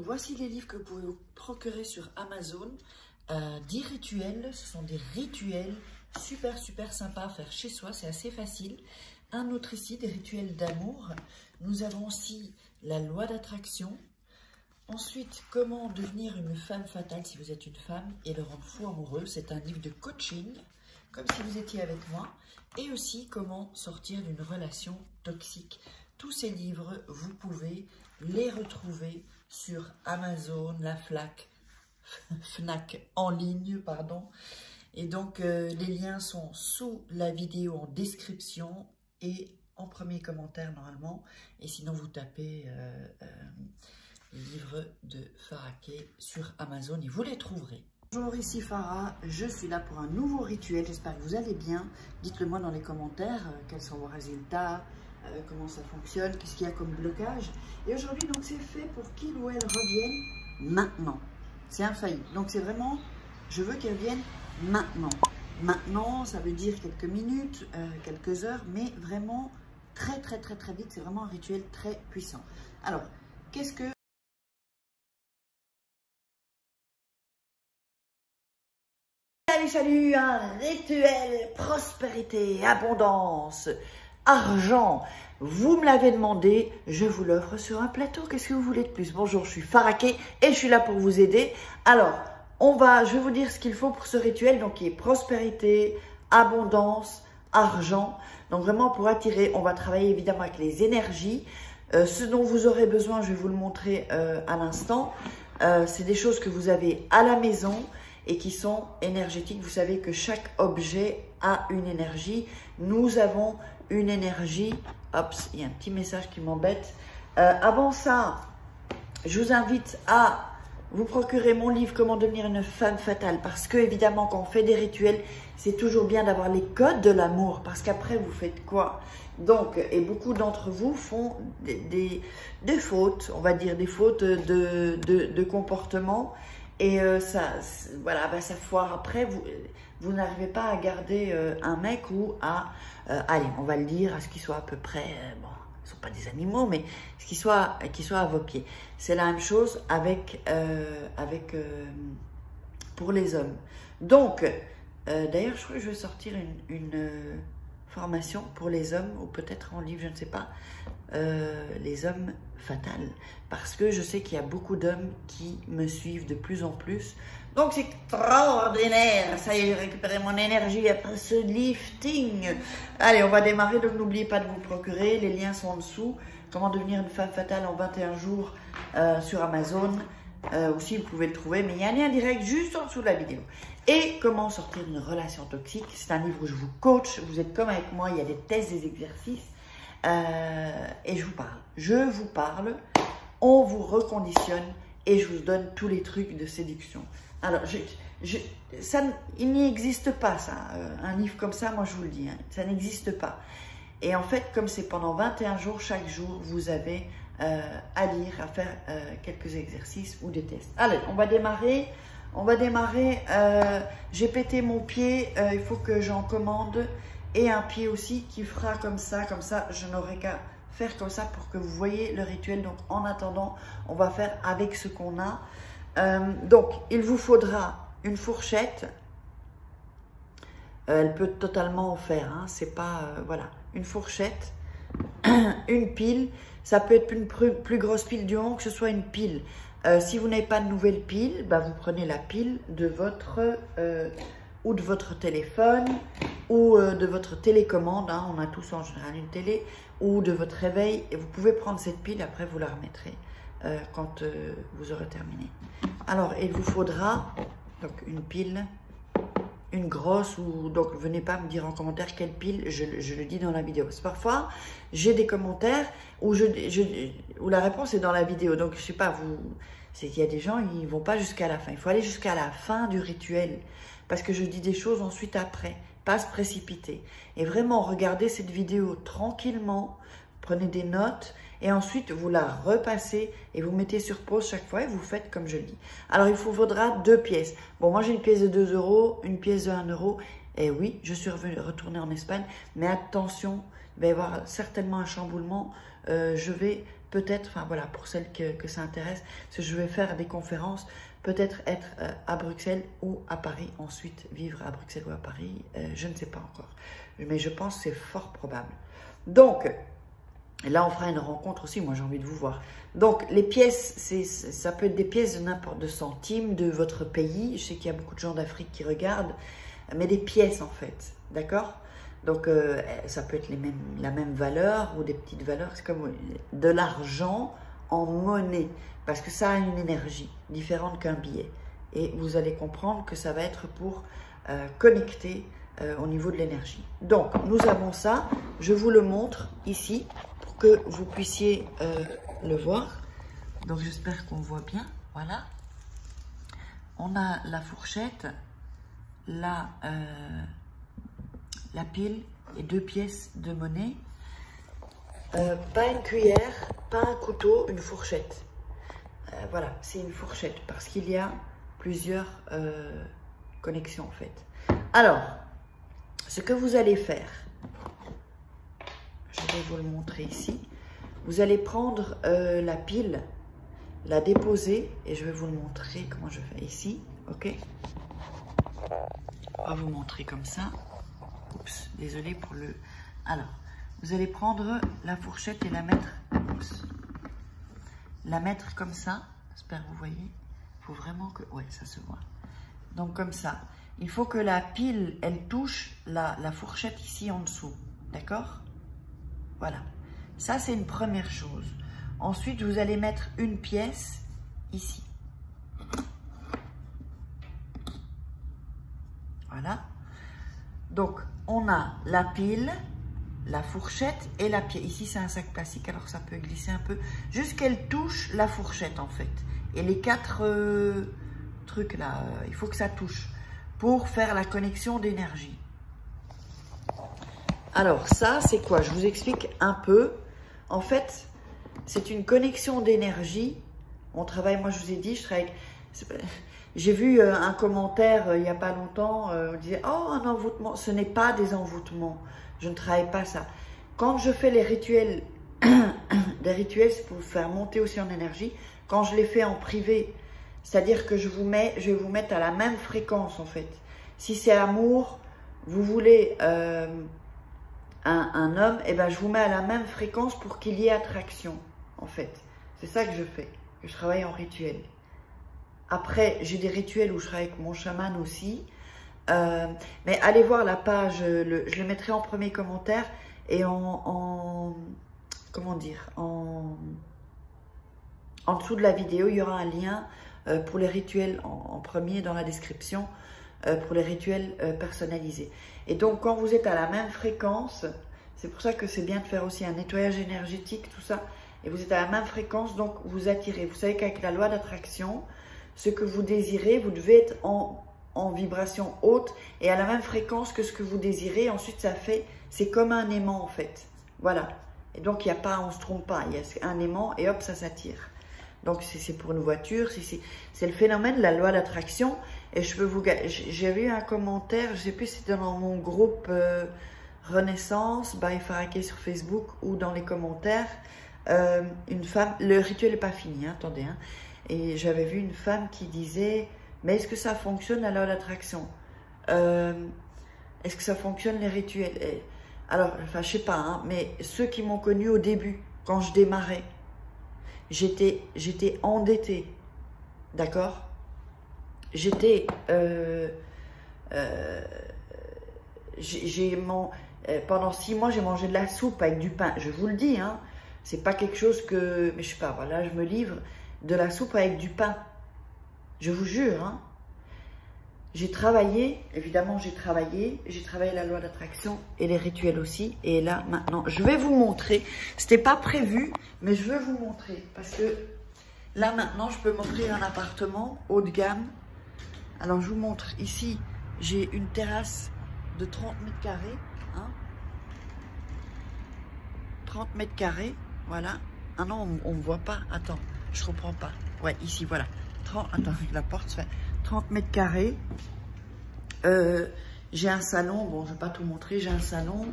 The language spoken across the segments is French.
Donc voici les livres que vous pouvez vous procurer sur Amazon. 10 rituels, ce sont des rituels super sympas à faire chez soi, c'est assez facile. Un autre ici, des rituels d'amour. Nous avons aussi la loi d'attraction. Ensuite, comment devenir une femme fatale si vous êtes une femme et le rendre fou amoureux. C'est un livre de coaching, comme si vous étiez avec moi. Et aussi, comment sortir d'une relation toxique. Tous ces livres, vous pouvez les retrouver sur Amazon, la Fnac en ligne, pardon. Et donc, les liens sont sous la vidéo en description et en premier commentaire normalement. Et sinon, vous tapez livre de Farah Kay sur Amazon et vous les trouverez. Bonjour, ici Farah, je suis là pour un nouveau rituel. J'espère que vous allez bien. Dites-le moi dans les commentaires, quels sont vos résultats, comment ça fonctionne, qu'est-ce qu'il y a comme blocage. Et aujourd'hui, donc, c'est fait pour qu'il ou elle revienne maintenant. C'est infaillible. Donc, c'est vraiment, je veux qu'elle revienne maintenant. Maintenant, ça veut dire quelques minutes, quelques heures, mais vraiment très vite. C'est vraiment un rituel très puissant. Alors, qu'est-ce que... Salut, un rituel prospérité, abondance, argent. Vous me l'avez demandé, je vous l'offre sur un plateau. Qu'est-ce que vous voulez de plus? Bonjour, je suis Farah Kay et je suis là pour vous aider. Alors, je vais vous dire ce qu'il faut pour ce rituel, donc qui est prospérité, abondance, argent. Donc vraiment pour attirer, on va travailler évidemment avec les énergies. Ce dont vous aurez besoin, je vais vous le montrer à l'instant. C'est des choses que vous avez à la maison et qui sont énergétiques. Vous savez que chaque objet a une énergie. Nous avons une énergie. Hop, il y a un petit message qui m'embête. Avant ça, je vous invite à vous procurer mon livre « Comment devenir une femme fatale » parce que, évidemment, quand on fait des rituels, c'est toujours bien d'avoir les codes de l'amour parce qu'après, vous faites quoi? Donc, et beaucoup d'entre vous font des fautes, on va dire, des fautes de comportement. Et voilà, ça foire après, vous n'arrivez pas à garder un mec ou à, allez, on va le dire, à ce qu'il soit à peu près, bon, ils ne sont pas des animaux, mais ce qu'il soit à vos pieds. C'est la même chose pour les hommes. Donc, d'ailleurs, je crois que je vais sortir une formation pour les hommes, ou peut-être en livre, je ne sais pas, les hommes fatales. Parce que je sais qu'il y a beaucoup d'hommes qui me suivent de plus en plus. Donc c'est extraordinaire. Ça y est, j'ai récupéré mon énergie après ce lifting. Allez, on va démarrer. Donc n'oubliez pas de vous procurer. Les liens sont en dessous. Comment devenir une femme fatale en 21 jours sur Amazon. Aussi, vous pouvez le trouver. Mais il y a un lien direct juste en dessous de la vidéo. Et comment sortir d'une relation toxique. C'est un livre où je vous coach. Vous êtes comme avec moi. Il y a des tests, des exercices. Et je vous parle, on vous reconditionne et je vous donne tous les trucs de séduction. Alors, il n'y existe pas ça, un livre comme ça, moi je vous le dis, hein, ça n'existe pas. Et en fait, comme c'est pendant 21 jours, chaque jour, vous avez à lire, à faire quelques exercices ou des tests. Allez, on va démarrer. J'ai pété mon pied, il faut que j'en commande. Et un pied aussi qui fera comme ça, je n'aurai qu'à faire comme ça pour que vous voyez le rituel. Donc en attendant, on va faire avec ce qu'on a. Donc il vous faudra une fourchette. Elle peut totalement en faire, hein, c'est pas, voilà, une fourchette, une pile. Ça peut être une plus grosse pile du moment que ce soit une pile. Si vous n'avez pas de nouvelle pile, bah, vous prenez la pile de votre... ou de votre téléphone, ou de votre télécommande, hein, on a tous en général une télé, ou de votre réveil, et vous pouvez prendre cette pile, après vous la remettrez quand vous aurez terminé. Alors, il vous faudra donc une pile, une grosse, ou donc venez pas me dire en commentaire quelle pile, je le dis dans la vidéo. Parce que parfois, j'ai des commentaires où la réponse est dans la vidéo, donc je sais pas, c'est qu'il y a des gens, ils vont pas jusqu'à la fin, il faut aller jusqu'à la fin du rituel. Parce que je dis des choses ensuite après, pas se précipiter. Et vraiment, regardez cette vidéo tranquillement, prenez des notes et ensuite vous la repassez et vous mettez sur pause chaque fois et vous faites comme je le dis. Alors il vous faudra 2 pièces. Bon, moi j'ai une pièce de 2 €, une pièce de 1 €. Et oui, je suis retournée en Espagne, mais attention, il va y avoir certainement un chamboulement. Je vais peut-être, enfin voilà, pour celles que ça intéresse, parce que je vais faire des conférences, peut-être être à Bruxelles ou à Paris, ensuite vivre à Bruxelles ou à Paris, je ne sais pas encore. Mais je pense que c'est fort probable. Donc, là on fera une rencontre aussi, moi j'ai envie de vous voir. Donc les pièces, ça peut être des pièces de n'importe de centimes de votre pays. Je sais qu'il y a beaucoup de gens d'Afrique qui regardent, mais des pièces en fait, d'accord? Donc ça peut être la même valeur ou des petites valeurs, c'est comme de l'argent en monnaie, parce que ça a une énergie différente qu'un billet. Et vous allez comprendre que ça va être pour connecter au niveau de l'énergie. Donc nous avons ça, je vous le montre ici pour que vous puissiez le voir. Donc j'espère qu'on voit bien, voilà. On a la fourchette, la pile et 2 pièces de monnaie. Pas une cuillère, pas un couteau, une fourchette. Voilà, c'est une fourchette parce qu'il y a plusieurs connexions en fait. Alors, ce que vous allez faire, je vais vous le montrer ici. Vous allez prendre la pile, la déposer et je vais vous le montrer comment je fais ici, ok? On va vous montrer comme ça. Oups, désolé pour le... Alors, vous allez prendre la fourchette et la mettre... Oups, la mettre comme ça. J'espère que vous voyez. Il faut vraiment que... Ouais, ça se voit. Donc, comme ça. Il faut que la pile, elle touche la fourchette ici en dessous. D'accord? Voilà. Ça, c'est une première chose. Ensuite, vous allez mettre une pièce ici. Voilà. Donc, on a la pile, la fourchette et la pièce. Ici, c'est un sac plastique, alors ça peut glisser un peu. Juste qu'elle touche la fourchette, en fait. Et les 4 trucs là, il faut que ça touche pour faire la connexion d'énergie. Alors, ça, c'est quoi? Je vous explique un peu. En fait, c'est une connexion d'énergie. On travaille, moi, je vous ai dit, je travaille avec... J'ai vu un commentaire il n'y a pas longtemps, on disait « Oh, un envoûtement !» Ce n'est pas des envoûtements, je ne travaille pas ça. Quand je fais les rituels, des rituels, c'est pour vous faire monter aussi en énergie. Quand je les fais en privé, c'est-à-dire que je vais vous mettre à la même fréquence en fait. Si c'est amour, vous voulez un homme, et ben je vous mets à la même fréquence pour qu'il y ait attraction en fait. C'est ça que je fais, je travaille en rituel. Après, j'ai des rituels où je travaille avec mon chaman aussi. Mais allez voir la page, je le mettrai en premier commentaire et comment dire, en dessous de la vidéo, il y aura un lien pour les rituels en premier dans la description, pour les rituels personnalisés. Et donc, quand vous êtes à la même fréquence, c'est pour ça que c'est bien de faire aussi un nettoyage énergétique, tout ça. Et vous êtes à la même fréquence, donc vous attirez. Vous savez qu'avec la loi d'attraction, ce que vous désirez, vous devez être en vibration haute et à la même fréquence que ce que vous désirez. Ensuite, ça fait, c'est comme un aimant en fait. Voilà. Et donc, il n'y a pas, on ne se trompe pas. Il y a un aimant et hop, ça s'attire. Donc, c'est pour une voiture. C'est le phénomène de la loi d'attraction. Et je peux vous... J'ai vu un commentaire, je ne sais plus si c'était dans mon groupe Renaissance, by Faraké sur Facebook ou dans les commentaires. Une femme, le rituel n'est pas fini, hein, attendez, hein. Et j'avais vu une femme qui disait, mais est-ce que ça fonctionne la loi d'attraction? Est-ce que ça fonctionne les rituels? Alors, enfin, je sais pas, hein, mais ceux qui m'ont connue au début, quand je démarrais, j'étais endettée, d'accord? J'étais, pendant 6 mois, j'ai mangé de la soupe avec du pain. Je vous le dis, hein, c'est pas quelque chose que, mais je sais pas, voilà, je me livre. De la soupe avec du pain. Je vous jure. Hein. J'ai travaillé, évidemment j'ai travaillé la loi d'attraction et les rituels aussi. Et là, maintenant, je vais vous montrer. C'était pas prévu, mais je veux vous montrer. Parce que là, maintenant, je peux m'offrir un appartement haut de gamme. Alors, je vous montre. Ici, j'ai une terrasse de 30 mètres carrés. Hein. 30 mètres carrés, voilà. Ah non, on ne me voit pas, attends, je comprends pas. Ouais, ici, voilà. 30, attends, la porte se fait 30 mètres carrés. J'ai un salon, bon, je ne vais pas tout montrer, j'ai un salon,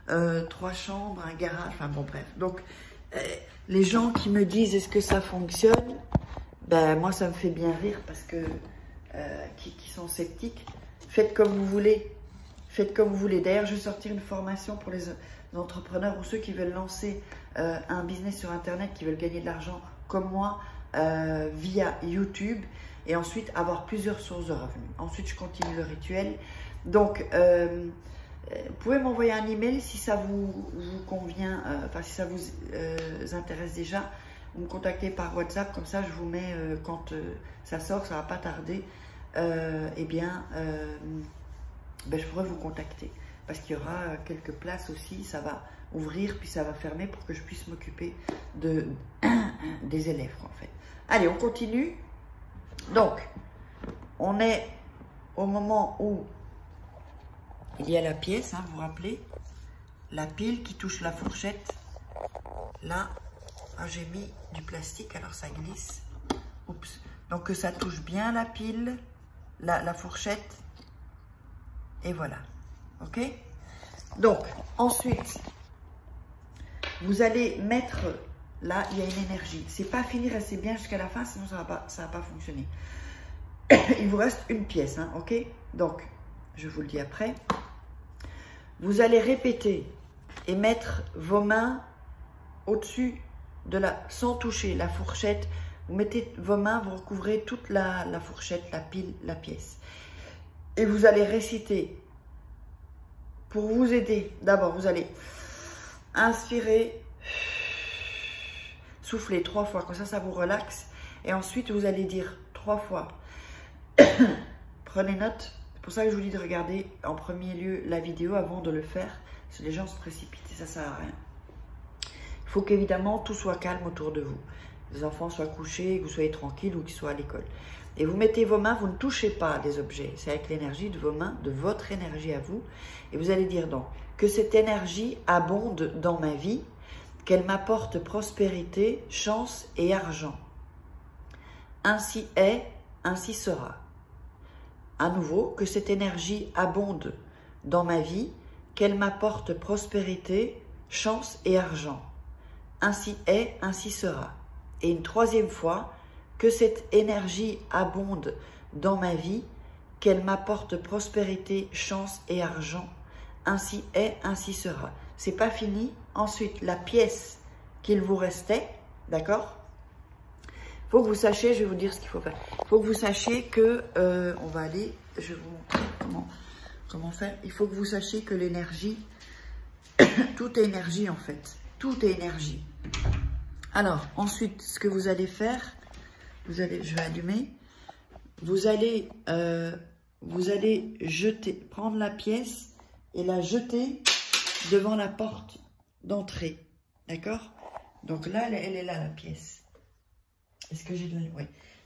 3 chambres, un garage, enfin bon, bref. Donc, les gens qui me disent, est-ce que ça fonctionne? Ben, moi, ça me fait bien rire parce que, qui sont sceptiques, faites comme vous voulez. Faites comme vous voulez. D'ailleurs, je vais sortir une formation pour les entrepreneurs ou ceux qui veulent lancer un business sur Internet, qui veulent gagner de l'argent comme moi via YouTube et ensuite avoir plusieurs sources de revenus. Ensuite, je continue le rituel. Donc, vous pouvez m'envoyer un email si ça vous convient, enfin si ça vous intéresse déjà. Vous me contactez par WhatsApp, comme ça je vous mets quand ça sort, ça va pas tarder. Eh bien, ben, je pourrais vous contacter parce qu'il y aura quelques places aussi, ça va ouvrir puis ça va fermer pour que je puisse m'occuper des élèves en fait. Allez, on continue. Donc, on est au moment où il y a la pièce, hein, vous vous rappelez, la pile qui touche la fourchette. Là, ah, j'ai mis du plastique, alors ça glisse. Oups. Donc que ça touche bien la pile, la fourchette. Et voilà. Ok? Donc, ensuite, vous allez mettre, là, il y a une énergie. C'est pas fini, restez bien jusqu'à la fin, sinon ça va pas fonctionner. Il vous reste une pièce, hein, ok? Donc, je vous le dis après. Vous allez répéter et mettre vos mains au-dessus de sans toucher la fourchette. Vous mettez vos mains, vous recouvrez toute la fourchette, la pile, la pièce. Et vous allez réciter. Pour vous aider, d'abord, vous allez inspirer, souffler 3 fois, comme ça vous relaxe. Et ensuite, vous allez dire 3 fois. Prenez note. C'est pour ça que je vous dis de regarder en premier lieu la vidéo avant de le faire. Parce que les gens se précipitent et ça ne sert à rien. Il faut qu'évidemment tout soit calme autour de vous. Les enfants soient couchés, que vous soyez tranquille ou qu'ils soient à l'école. Et vous mettez vos mains, vous ne touchez pas les objets. C'est avec l'énergie de vos mains, de votre énergie à vous. Et vous allez dire donc que cette énergie abonde dans ma vie, qu'elle m'apporte prospérité, chance et argent. Ainsi est, ainsi sera. À nouveau, que cette énergie abonde dans ma vie, qu'elle m'apporte prospérité, chance et argent. Ainsi est, ainsi sera. Et une 3e fois, que cette énergie abonde dans ma vie, qu'elle m'apporte prospérité, chance et argent. Ainsi est, ainsi sera. C'est pas fini. Ensuite, la pièce qu'il vous restait, d'accord? Il faut que vous sachiez, je vais vous dire ce qu'il faut faire. Il faut que vous sachiez que, on va aller, je vais vous montrer comment faire. Il faut que vous sachiez que l'énergie, tout est énergie en fait. Tout est énergie. Alors, ensuite, ce que vous allez faire, je vais allumer, vous allez jeter, prendre la pièce et la jeter devant la porte d'entrée, d'accord? Donc là, elle est là, la pièce. Est-ce que j'ai de la... Oui.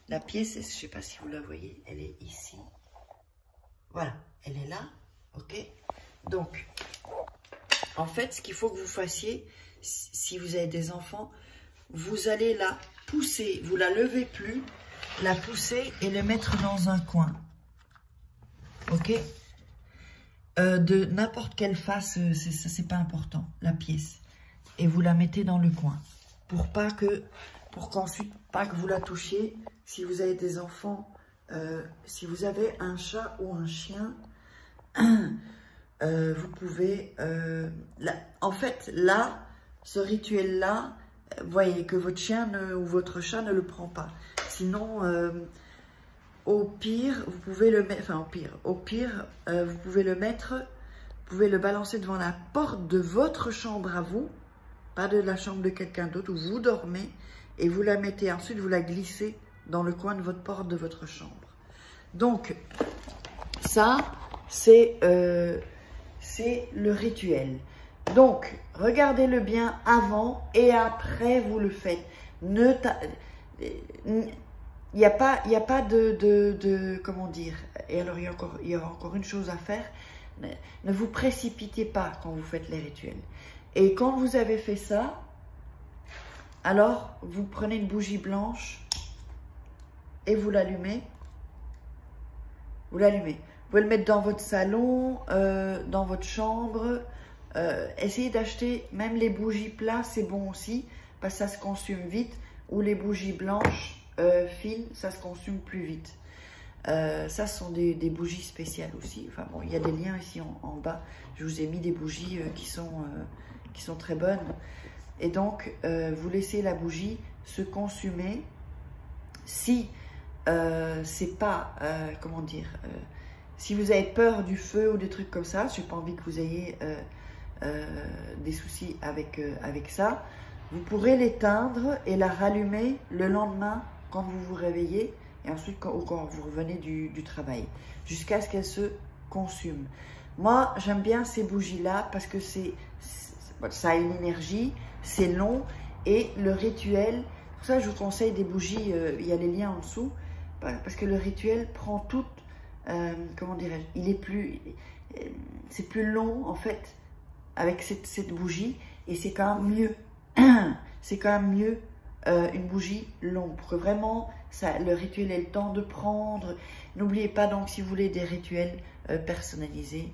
La pièce, je ne sais pas si vous la voyez, elle est ici. Voilà, elle est là, ok? Donc, en fait, ce qu'il faut que vous fassiez, si vous avez des enfants, vous allez la pousser, vous la levez plus, la pousser et le mettre dans un coin. Ok? De n'importe quelle face, ça c'est pas important, la pièce. Et vous la mettez dans le coin. Pour qu'ensuite, pas que vous la touchiez. Si vous avez des enfants, si vous avez un chat ou un chien, vous pouvez... en fait, là, ce rituel-là, voyez que votre chien ou votre chat ne le prend pas. Sinon, au pire, vous pouvez le mettre... Enfin, au pire, vous pouvez le mettre... Vous pouvez le balancer devant la porte de votre chambre à vous, pas de la chambre de quelqu'un d'autre, où vous dormez, et vous la mettez, ensuite vous la glissez dans le coin de votre porte de votre chambre. Donc, ça, c'est le rituel. Donc, regardez-le bien avant et après vous le faites. Il n'y a pas de comment dire. Et alors, il y aura encore une chose à faire. Ne vous précipitez pas quand vous faites les rituels. Et quand vous avez fait ça, alors vous prenez une bougie blanche et vous l'allumez. Vous l'allumez. Vous pouvez le mettre dans votre salon, dans votre chambre. Essayez d'acheter même les bougies plats, c'est bon aussi, parce que ça se consume vite. Ou les bougies blanches, fines, ça se consume plus vite. Ça sont des bougies spéciales aussi. Enfin bon, il y a des liens ici en bas. Je vous ai mis des bougies qui sont très bonnes. Et donc, vous laissez la bougie se consumer. Si c'est pas, comment dire, si vous avez peur du feu ou des trucs comme ça, je n'ai pas envie que vous ayez des soucis avec ça, vous pourrez l'éteindre et la rallumer le lendemain quand vous vous réveillez et ensuite quand vous revenez du travail, jusqu'à ce qu'elle se consume. Moi, j'aime bien ces bougies-là parce que ça a une énergie, c'est long et le rituel, pour ça je vous conseille des bougies, il y a les liens en dessous, parce que le rituel prend tout, comment dirais-je, c'est plus long en fait avec cette bougie et c'est quand même mieux, c'est quand même mieux une bougie longue pour que vraiment le rituel ait le temps de prendre. N'oubliez pas donc si vous voulez des rituels personnalisés,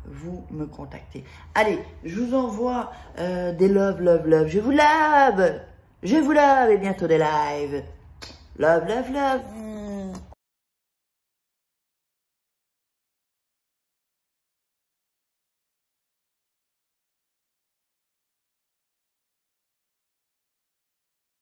vous me contactez. Allez, je vous envoie des love, love, love. Je vous love et bientôt des lives. Love, love, love.